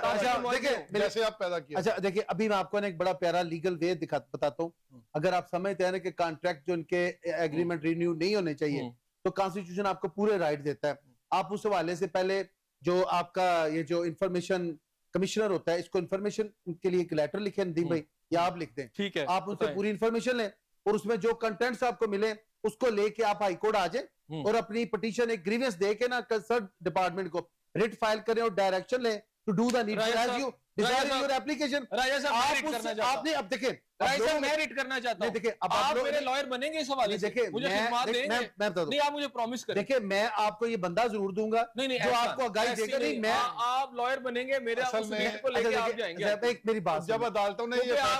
جیسے آپ پیدا کیا. اچھا دیکھیں ابھی میں آپ کو ایک بڑا پیارا لیگل وے بتاتا ہوں. اگر آپ سمجھتے ہیں نا کہ کانٹریکٹ جو ان کے ایگریمنٹ رینیو نہیں ہونے چاہیے, تو کانسٹیٹیوشن آپ کو پورے رائٹ دیتا ہے. آپ اس حوالے سے پہلے جو آپ کا یہ جو انفارمیشن کمشنر ہوتا ہے, اس کو انفارمیشن کے لیے ایک لیٹر لکھیں ندیم بھائی, یا آپ لکھ دیں, ٹھیک ہے, آپ ان سے پوری انفارمیشن لیں, اور اس میں جو کنٹینٹس آپ کو ملے اس کو لے کے آپ ہائی کورٹ آ جائیں, اور اپنی پٹیشن ایک گریونس دے کے نا کنسرن ڈپارٹمنٹ کو ریٹ فائل کریں اور ڈائریکشن لیں to do the need as you desire in your application. آپ نے اب دیکھیں میں ریٹ کرنا چاہتا ہوں, دیکھیں اب آپ میرے لائر بنیں گے اس حوالے سے, مجھے خدمات دیں گے, نہیں آپ مجھے پرومس کریں. دیکھیں میں آپ کو یہ بندہ ضرور دوں گا جو آپ کو آگاہی دے گا. نہیں میں, آپ لائر بنیں گے, میرے اس ریٹ کو لے کے آپ جائیں گے. ایک میری بات, جب عدالتوں نے یہ راہ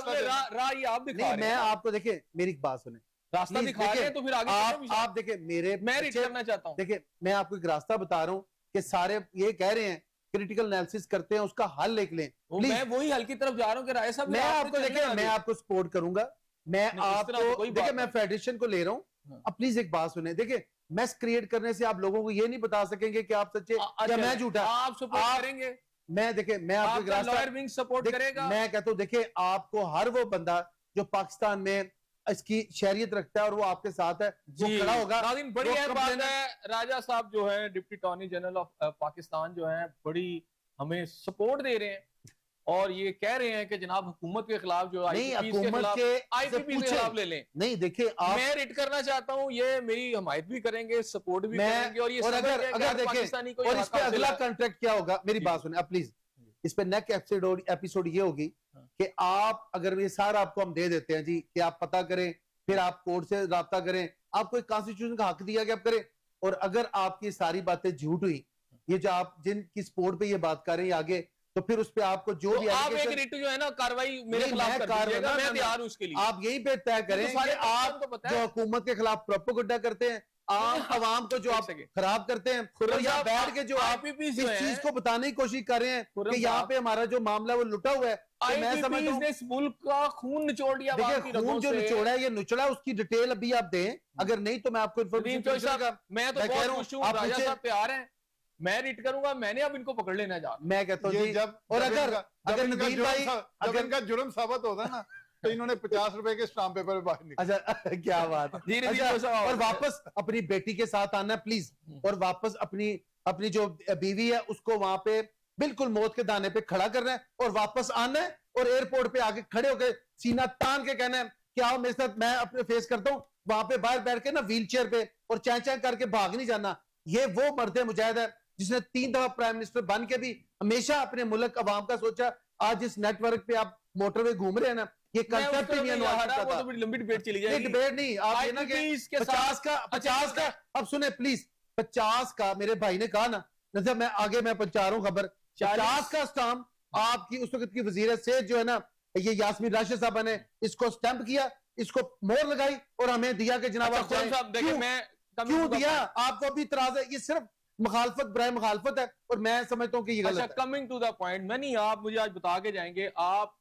آپ دکھا رہے ہیں, میں آپ کو دیکھیں میری ایک بات سنیں, راستہ دکھا رہے ہیں تو پھر آگے آپ دیکھیں میرے, میں ریٹ کرنا چاہتا ہوں. دیکھیں میں آپ کو ایک راستہ بتا رہا ہوں کہ سارے یہ کہہ رہے ہیں کریٹیکل انالیسس کرتے ہیں, اس کا حل لکھ لیں. میں وہی حل کی طرف جا رہا ہوں کہ رائے صاحب, میں آپ کو دیکھیں میں آپ کو سپورٹ کروں گا. میں آپ کو دیکھیں میں فیڈریشن کو لے رہا ہوں, اب پلیز ایک بات سنیں. دیکھیں میس کریٹ کرنے سے آپ لوگوں کو یہ نہیں بتا سکیں گے کہ آپ سچے یا میں جھوٹا. آپ سپورٹ کریں گے, میں دیکھیں میں آپ کو لائر ونگ سپورٹ کرے گا. میں کہتا ہوں دیکھیں آپ کو ہر وہ بندہ جو پاکستان میں اس کی شہریت رکھتا ہے اور وہ آپ کے ساتھ ہے وہ کھڑا ہوگا. ناظرین بڑی وہ اہم بات کمپلین ہے، راجہ صاحب جو ہے deputy attorney general of Pakistan جو ہیں بڑی ہمیں سپورٹ دے رہے ہیں اور یہ کہہ رہے ہیں کہ جناب حکومت کے خلاف جو نہیں IPPs کے حکومت خلاف کے IPPs کے خلاف لے لیں. نہیں دیکھیں آپ میں ریٹ کرنا چاہتا ہوں، یہ میری حمایت بھی کریں گے، سپورٹ بھی میں کریں گے، اور یہ اور سمجھ اگر گئے کہ اگر ہر دیکھیں پاکستانی کو اور یہ اس پہ حق حاصل اگلا ہے. کنٹریکٹ کیا ہوگا، میری جی. بات سنیں پلیز، اس پہ نیکسٹ ایپیسوڈ یہ ہوگی کہ آپ اگر یہ سارا آپ کو ہم دے دیتے ہیں جی کہ آپ پتہ کریں، پھر آپ کورٹ سے رابطہ کریں، آپ کو ایک کانسٹیٹیوشن کا حق دیا کہ آپ کریں، اور اگر آپ کی ساری باتیں جھوٹ ہوئی، یہ جو آپ جن کی سپورٹ پہ یہ بات کر رہے ہیں آگے، تو پھر اس پہ آپ کو جو تو بھی آپ ایک ایلیگیشن ریٹ جو ہے نا کاروائی میرے نہیں، خلاف میں کر دیجیے گا، نہ، میں نہ، تیار ہوں اس کے لیے. آپ یہی پہ طے کریں تو سارے کہ آپ پاکستان کو پتہ جو ہے. حکومت کے خلاف پروپیگنڈا کرتے ہیں، عام عوام کو جو ایک آپ سیکنڈ. خراب کرتے ہیں، اور خرم یہاں صاحب، بیٹھ کے جو آپ IPPs اس جو ہیں، چیز کو بتانے کی کوشش کر رہے ہیں خرم کہ یہاں صاحب، پہ ہمارا جو معاملہ ہے وہ لٹا ہوا ہے، تو میں سمجھتا IPPs ہوں نے اس ملک کا خون نچوڑ دیا عوام کی دیکھیں رگوں خون جو سے. نچوڑا ہے یہ نچوڑا ہے، اس کی ڈیٹیل ابھی آپ دیں، اگر نہیں تو میں آپ کو ندیم انفارمیشن چوہدری صاحب، میں تو میں کہہ بہت رہا ہوں خوش ہوں، آپ راجہ پوچھیں. صاحب تیار ہیں، میں ریٹ کروں گا، میں نے اب ان کو پکڑ لینا جا رہا ہوں. میں کہتا ہوں یہ جی، جب اور جب اگر ان کا- جب اگر ان کا ندیم جرم بھائی جب ان کا جرم ثابت ہوتا ہے نا تو انہوں نے 50 روپے کے اسٹامپ پیپر پہ باہر نکلا. اچھا کیا بات ہے. جی ندیم اچھا، چوہدری صاحب، اور واپس اپنی بیٹی کے ساتھ آنا ہے پلیز، اور واپس اپنی جو بیوی ہے اس کو وہاں پہ بالکل موت کے دانے پہ کھڑا کرنا ہے اور واپس آنا ہے، اور ایئرپورٹ پہ آگے کھڑے ہو کے سینہ تان کے کہنا ہے کہ آؤ میرے ساتھ، میں اپنے فیس کرتا ہوں، وہاں پہ باہر بیٹھ کے نا ویل چیئر پہ اور چائیں چائیں کر کے بھاگ نہیں جانا. یہ وہ مرد مجاہد ہے جس نے 3 دفعہ پرائم منسٹر بن کے بھی ہمیشہ اپنے ملک عوام کا سوچا. آج اس نیٹ ورک پہ آپ موٹر وے گھوم رہے ہیں نا، یہ میں اس کنسپٹ ہی طرف نہیں نہیں جا انوار رہا، کا وہ تھا. تو بڑی لمبی ڈبیٹ چلی جائے نہیں گی. ڈبیٹ نہیں، آپ یہ نا کہ IPPs کے 50 کا اچھا، 50 کا اب سنیں پلیز، 50 کا میرے بھائی نے کہا نا، جیسے میں آگے میں پہنچا رہا ہوں خبر، 50 کا اسٹامپ آپ کی اس وقت کی وزیر صحت جو ہے نا یہ یاسمین راشد صاحبہ نے اس کو سٹیمپ کیا، اس کو مہر لگائی اور ہمیں دیا کہ جناب اچھا آپ خرم جائیں. صاحب دیکھیں، میں کیوں دیا؟ آپ کو ابھی اعتراض ہے؟ یہ صرف مخالفت برائے مخالفت ہے، اور میں سمجھتا ہوں کہ یہ اچھا غلط ہے. کمنگ ٹو دا پوائنٹ، میں نہیں، آپ مجھے آج بتا کے جائیں گے، آپ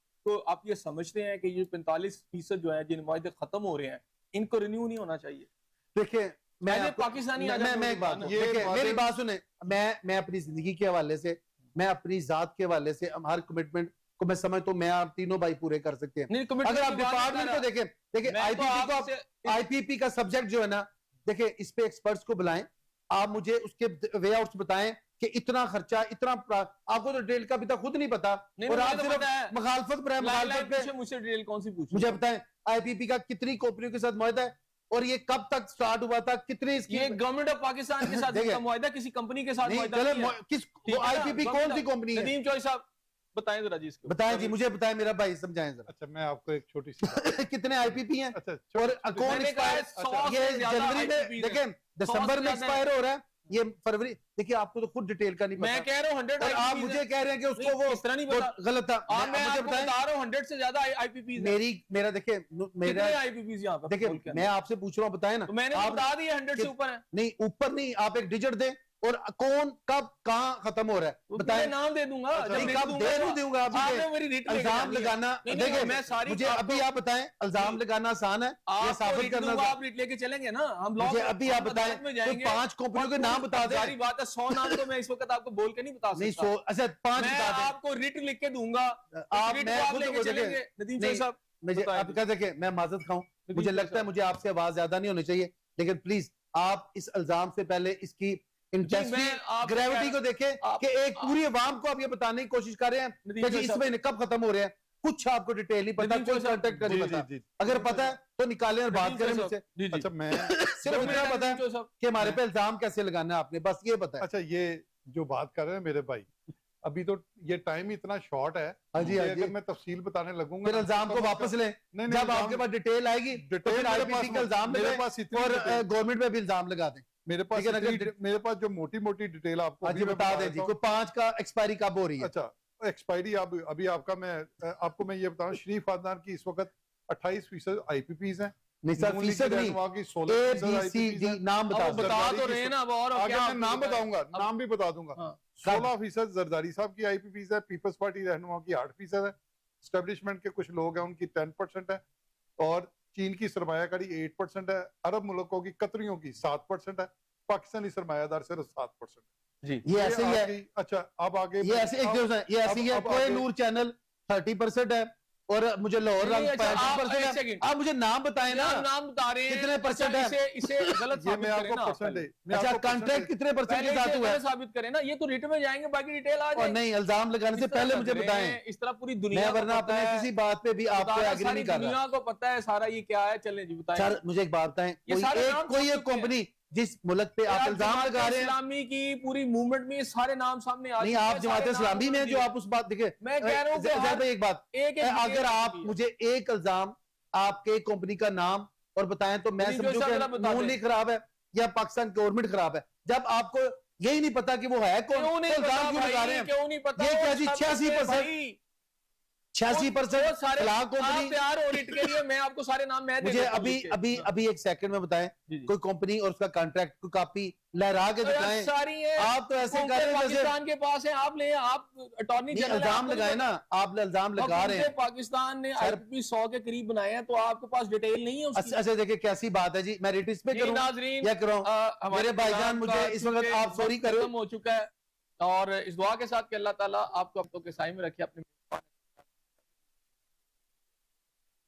یہ سمجھتے ہیں کہ یہ 45% جو ہے جن معاہدے ختم ہو رہے ہیں ان کو رینیو نہیں ہونا چاہیے؟ دیکھیں پاکستانی میری بات سنیں، میں اپنی زندگی کے حوالے سے، میں اپنی ذات کے حوالے سے ہر کمٹمنٹ کو میں سمجھتا ہوں میں آپ تینوں بھائی پورے کر سکتے ہیں. اگر آپ ڈپارٹمنٹ کو دیکھیں آئی پی پی کا سبجیکٹ جو ہے نا، دیکھیں اس پہ ایکسپرٹس کو بلائیں، آپ مجھے اس کے وے آؤٹس بتائیں کہ اتنا خرچہ، اتنا آپ کو تو ڈیل کا ابھی تک خود نہیں پتا، اور آپ صرف مخالفت برائے مخالفت پہ مجھ سے ڈیل کون سی پوچھیں؟ مجھے بتائیں آئی پی پی کا کتنی کمپنیوں کے ساتھ معاہدہ ہے، اور یہ کب تک سٹارٹ ہوا تھا، کتنی اس کی یہ گورنمنٹ آف پاکستان کے ساتھ دیکھیں، کا معاہدہ، کسی کمپنی کے ساتھ نہیں معاہدہ چلے نہیں ہے. کس ٹھیک ہے آئی نا؟ پی پی کون سی کمپنی ہے؟ ندیم چوہدری صاحب بتائیں ذرا جی اس کو. بتائیں جی، مجھے بتائیں میرا بھائی، سمجھائیں ذرا. اچھا میں آپ کو ایک چھوٹی سی بات کتنے آئی پی پی ہیں اچھا اور چھوٹی- کون میں نے کہا ہے ایکسپائر، 100 سے یہ زیادہ جنوری میں IPPs ہیں. دیکھیں 100 دسمبر سے میں زیادہ ایکسپائر ہو رہا ہے، یہ فروری، دیکھیے آپ کو تو خود ڈیٹیل کا نہیں میں پتا، کہہ رہا ہوں 100 اور آپ IPPs مجھے ہیں. کہہ رہے ہیں کہ اس کو نہیں، وہ اس طرح نہیں پتا. غلط تھا. میں مجھے آپ کو بتائیں، بتا رہا ہوں 100 سے زیادہ IPPs ہیں. میرا دیکھیں میرا کتنے IPPs یہاں پر دیکھیں ملک کے میں اندر؟ آپ سے پوچھ رہا ہوں، بتائیں نا. تو میں نے آپ بتا دیا 100 سے اوپر ہے. نہیں اوپر نہیں، آپ ایک ڈیجٹ دیں، اور کون کب کہاں ختم ہو رہا ہے میں بتائیں. نام دے دوں گا، جب نہیں ریٹ کب دوں دے گا نہیں دوں گا، آپ نے میری ریٹ لے کے الزام جانی ہے. لگانا، نہیں، نہیں، دیکھیں میں ساری مجھے آپ ابھی کو- آپ بتائیں، الزام لگانا آسان ہے، یہ آپ کو ثابت ریٹ کرنا دوں گا، آپ ریٹ لے کے چلیں گے نا. ہم لوگ مجھے ابھی آپ بتائیں میں جائیں کوئی گے. 5 کمپنیوں کے نام بتا دیں. ساری بات ہے، 100 نام تو میں اس وقت آپ کو بول کے نہیں بتا نہیں سکتا. 100 اچھا 5 میں بتا دیں. آپ کو ریٹ لکھ کے دوں گا، آپ ریٹ میں کو آپ خود لے کے وہ چلیں دیکھیں، گے. ندیم نہیں، چوہدری صاحب مجھے بتائیں آپ کا دیکھیں میں معذرت خواہوں، مجھے لگتا ہے مجھے آپ سے آواز زیادہ نہیں ہونی چاہیے، لیکن پلیز آپ اس الزام سے پہلے اس کی انٹینسٹی گریوٹی کو دیکھیں کہ ایک پوری عوام کو آپ یہ بتانے کی کوشش کر رہے ہیں کہ جی اس مہینے کب ختم ہو رہے ہیں، کچھ آپ کو ڈیٹیل نہیں پتا، کوئی کانٹیکٹ کا نہیں پتا. اگر پتا ہے تو نکالیں اور بات کریں مجھ سے. اچھا میں صرف اتنا پتا ہے کہ ہمارے پہ الزام کیسے لگانا ہے آپ نے، بس یہ پتا ہے. اچھا یہ جو بات کر رہے ہیں میرے بھائی، ابھی تو یہ ٹائم اتنا شارٹ ہے ہاں جی، کہ اگر میں تفصیل بتانے لگوں گا پھر الزام کو واپس لیں، جب آپ کے پاس ڈیٹیل آئے گی تو پھر آئی پی سی کا الزام لگائیں اور گورنمنٹ پہ بھی الزام لگا دیں. میرے پاس جو موٹی موٹی ڈیٹیل آپ کو بتا دیں جی، کوئی 5 کا ایکسپائری کب ہو رہی ہے. اچھا ایکسپائری ابھی آپ کو میں یہ بتاؤں، شریف خاندان کی اس وقت 28% آئی پی پیز ہیں. نہیں سر فیصد نہیں، اے بی سی ڈی نام بتا بتا تو رہے ہیں نا. آگے میں نام بتاؤں گا، نام بھی بتا دوں گا. 16% زرداری صاحب کی آئی پی پیز ہے، پیپلز پارٹی رہنما کی 8% ہے، اسٹیبلشمنٹ کے کچھ لوگ ہیں ان کی 10% ہے، اور چین کی سرمایہ کاری 8% ہے، عرب ملکوں کی قطریوں کی 7% ہے، پاکستانی سرمایہ دار صرف 7%. جی یہ ایسے ہی ہے. اچھا اب آگے یہ ایسے ہی ہے، کوئی نور چینل 30% ہے، اور مجھے لاہور نہیں، رنگ اچھا، آپ 35% ایک سیکنڈ، آپ مجھے نام بتائیں نا نام بتا رہے ہیں کتنے پرسنٹ ہے؟ اسے غلط یہ ثابت میں آپ کریں کو نا آپ پہلے۔ اچھا کانٹریکٹ کتنے پرسنٹ پہلے کے ساتھ اسے ہوا ہے؟ غلط ثابت کریں نا، یہ تو ریٹ میں جائیں گے، باقی ڈیٹیل آ اور جائے نہیں الزام لگانے سے پہلے مجھے بتائیں، اس طرح پوری دنیا میں کو ورنہ پتہ اپنے ہے، کسی بات پہ بھی آپ کو بتانا ایگری ساری نہیں کر رہا۔ دنیا کو پتہ ہے سارا یہ کیا ہے، چلیں جی بتائیں۔ سر مجھے ایک بات بتائیں، یہ سارے نام کوئی چھپ ایک چکے ہیں۔ کمپنی جس ملک پہ آپ الزام جماعت لگا رہے ہیں، اسلامی کی پوری موومنٹ میں یہ سارے نام سامنے آ نہیں چکے ہیں، آپ جماعت سارے نام اسلامی میں انہوں نے جو دیے۔ آپ اس بات دیکھیں، میں کہہ رہا ہوں کہ زید بھائی ایک بات، ایک اگر آپ مجھے ایک الزام آپ کے کمپنی کا نام اور بتائیں تو میں سمجھوں کہ نون لیگ خراب ہے یا پاکستان گورنمنٹ خراب ہے۔ جب آپ کو یہی نہیں پتا کہ وہ ہے کون، کیوں تو نہیں الزام پتا کیوں لگا رہے بھائی، ہیں؟ کیوں نہیں پتا؟ یہ کیا وہ جی سب 86% سارے فلاں آپ کمپنی، تیار ہو ریٹ کے لیے، میں آپ کو سارے نام میں دے مجھے دیتا ہوں۔ ابھی ایک سیکنڈ میں بتائیں جی جی۔ کوئی کمپنی اور اس کا کانٹریکٹ کو کاپی لہرا کے دکھائیں۔ ساری ہیں، آپ تو ایسے کر رہے ہیں جیسے پاکستان کے پاس ہیں، آپ لیں، آپ اٹارنی نہیں جنرل الزام لگائے نا، آپ الزام لگا رہے ہیں۔ پاکستان نے آئی پی 100 کے قریب بنائے ہیں، تو آپ کے پاس ڈیٹیل نہیں ہے اس کی؟ اچھا دیکھیں کیسی بات ہے جی، میں ریٹ اس پہ جی کروں ناظرین، یا کروں؟ ہمارے میرے بھائی جان مجھے اس وقت آپ سوری کرو، ختم ہو چکا ہے، اور اس دعا کے ساتھ کہ اللہ تعالیٰ آپ کو اپنوں کے سائے میں رکھے، اپنے